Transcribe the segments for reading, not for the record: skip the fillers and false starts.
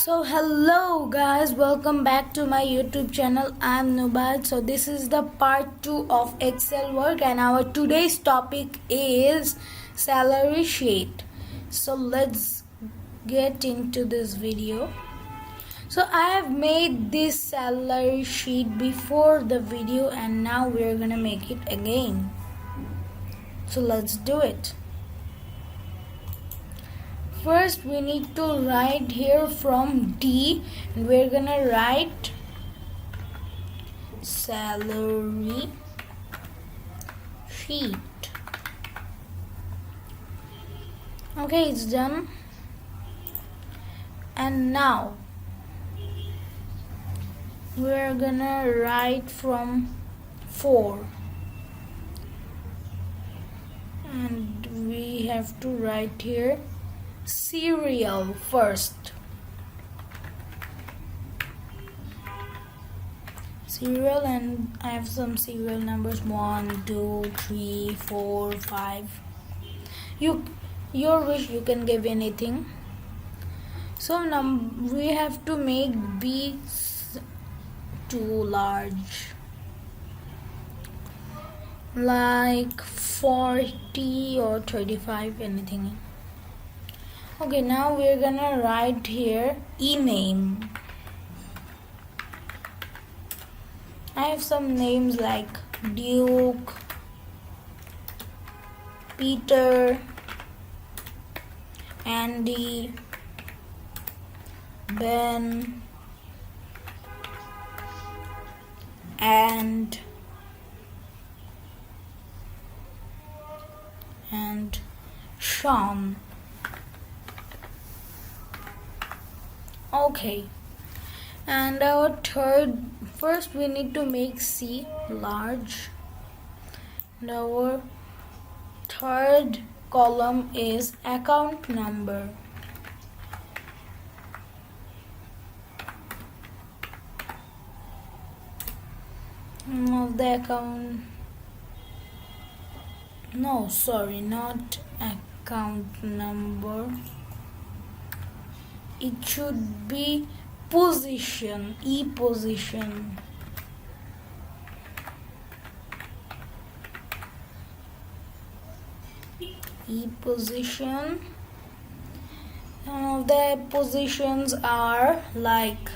So hello guys, welcome back to my YouTube channel. I'm Nubaid. So this is the part 2 of Excel work and our today's topic is salary sheet. So let's get into this video. So I have made this salary sheet before the video and now we're gonna make it again. So let's do it. First we need to write here from D and we're gonna write salary sheet. Okay, it's done. And now we're gonna write from 4 and we have to write here serial first. Serial, and I have some serial numbers 1, 2, 3, 4, 5. Your wish, you can give anything. So we have to make B too large, like 40 or 35, anything. Okay, now we're gonna write here e-name. I have some names like Duke, Peter, Andy, Ben, and Sean. Okay, and our first we need to make C large, and our third column is account number. Of the account, no, sorry, not account number. It should be position, position. Position. Some of the positions are like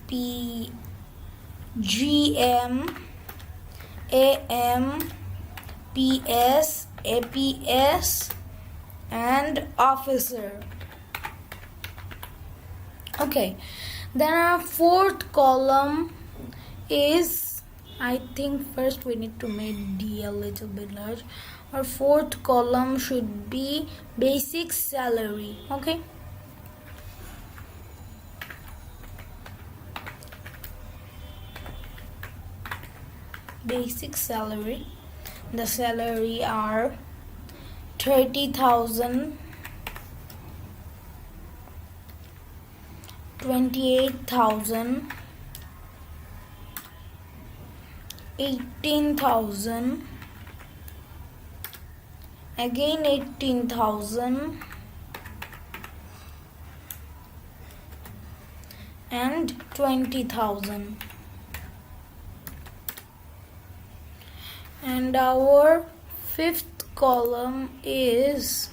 P, GM, AM, PS, APS, and officer. Okay, then our fourth column is, I think first we need to make D a little bit large. Our fourth column should be basic salary. Okay, basic salary. The salary are 30,000, 28,000, 18,000, again 18,000, and 20,000. And our fifth column is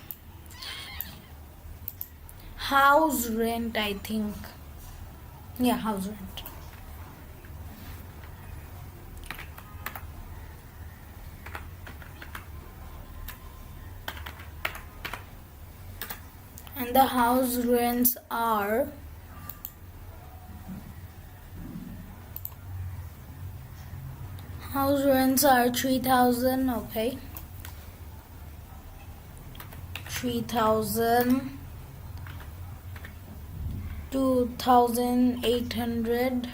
house rent, I think. Yeah, house rent. And the house rents are 3,000. Okay, 3,000, 2,800,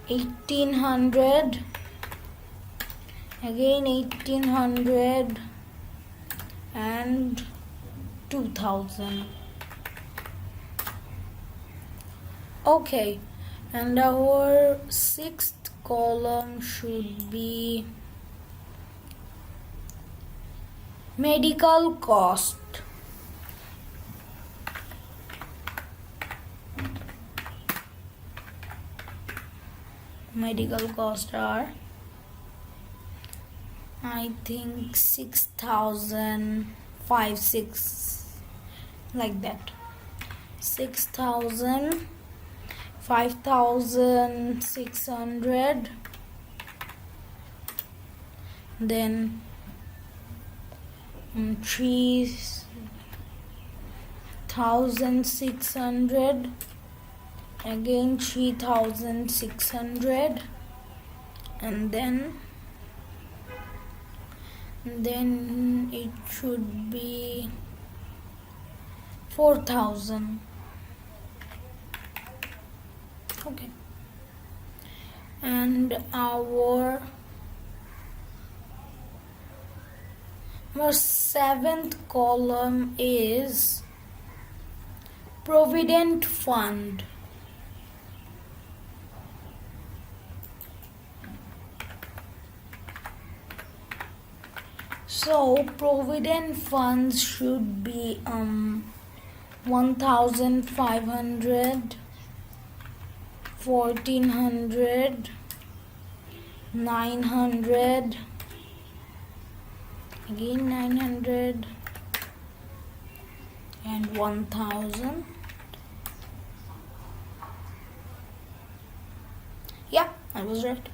1,800, again 1,800, and 2,000. Okay, and our sixth column should be medical cost. Medical costs are, I think, 6,000, 6 like that. 6,000, 5,600, then 3,600, again 3,600, and then it should be 4,000. Okay, and our seventh column is Provident Fund. So Provident funds should be 1,500, 1,400, 900, again 900, and 1,000. Yeah, I was right.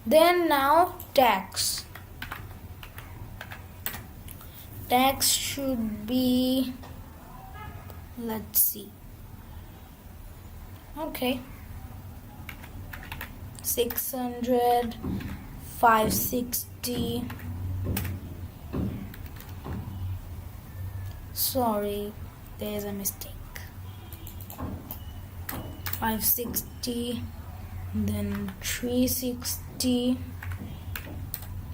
Then now tax. Tax should be, let's see, okay, 600, 560, sorry, there's a mistake, 560, then 360,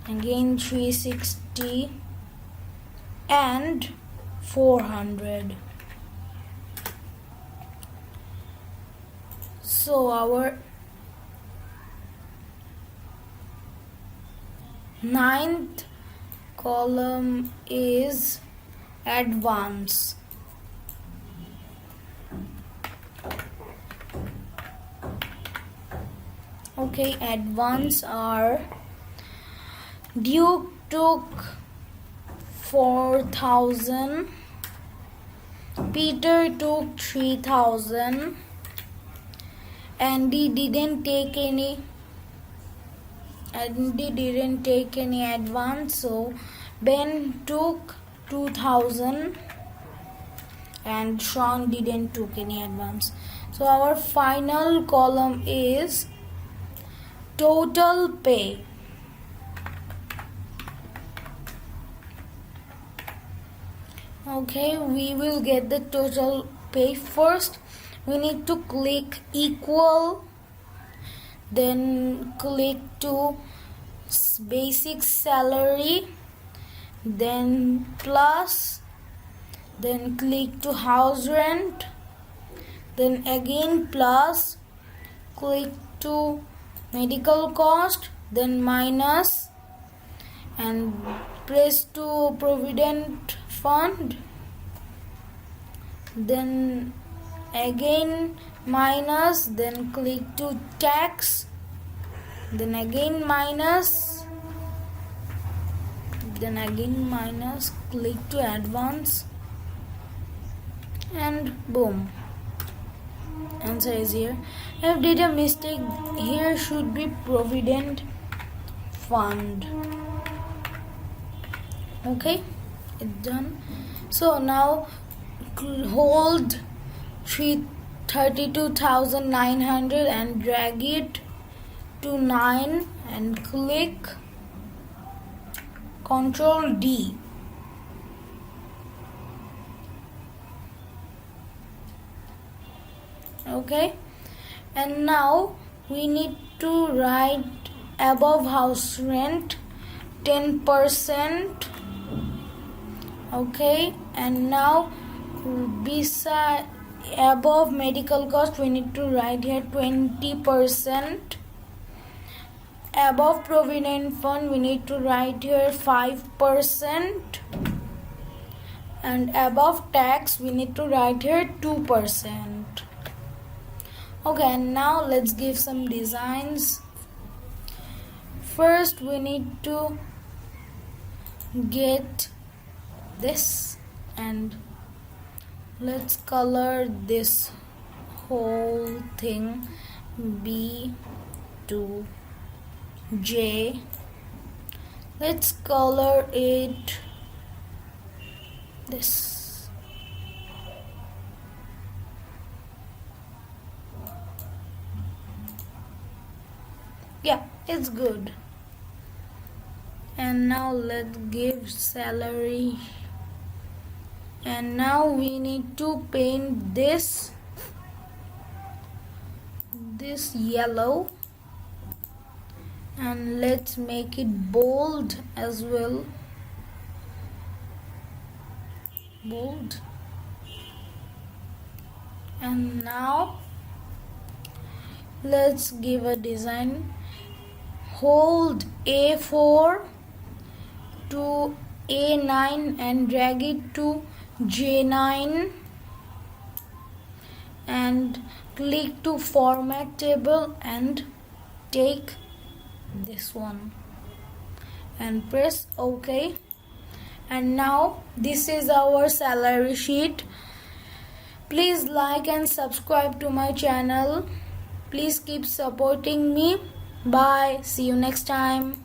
again 360, and 400. So our ninth column is advance. Okay, advance are Duke took 4,000, Peter took 3,000, Andy didn't take any advance, so Ben took 2,000 and Sean didn't took any advance. So our final column is total pay. Okay, we will get the total pay. First we need to click equal, then click to basic salary, then plus, then click to house rent, then again plus, click to medical cost, then minus, and press to provident fund, then again minus, then click to tax, then again minus, then again minus, click to advance, and boom, answer is here. I did a mistake, here should be provident fund. Okay, it's done. So now hold 32,900 and drag it to 9 and click Ctrl D. Okay, and now we need to write above house rent 10%. Okay, and now beside above medical cost we need to write here 20%. above provident fund we need to write here 5%, and above tax we need to write here 2%. Okay, and now let's give some designs. First we need to get this, and let's color this whole thing B to J. Let's color it this. Yeah, it's good. And now let's give salary, and now we need to paint this yellow, and let's make it bold as well, bold. And now let's give a design. Hold A4 to A9 and drag it to J9, and click to format table and take this one and press OK. And now this is our salary sheet. Please like and subscribe to my channel. Please keep supporting me. Bye. See you next time.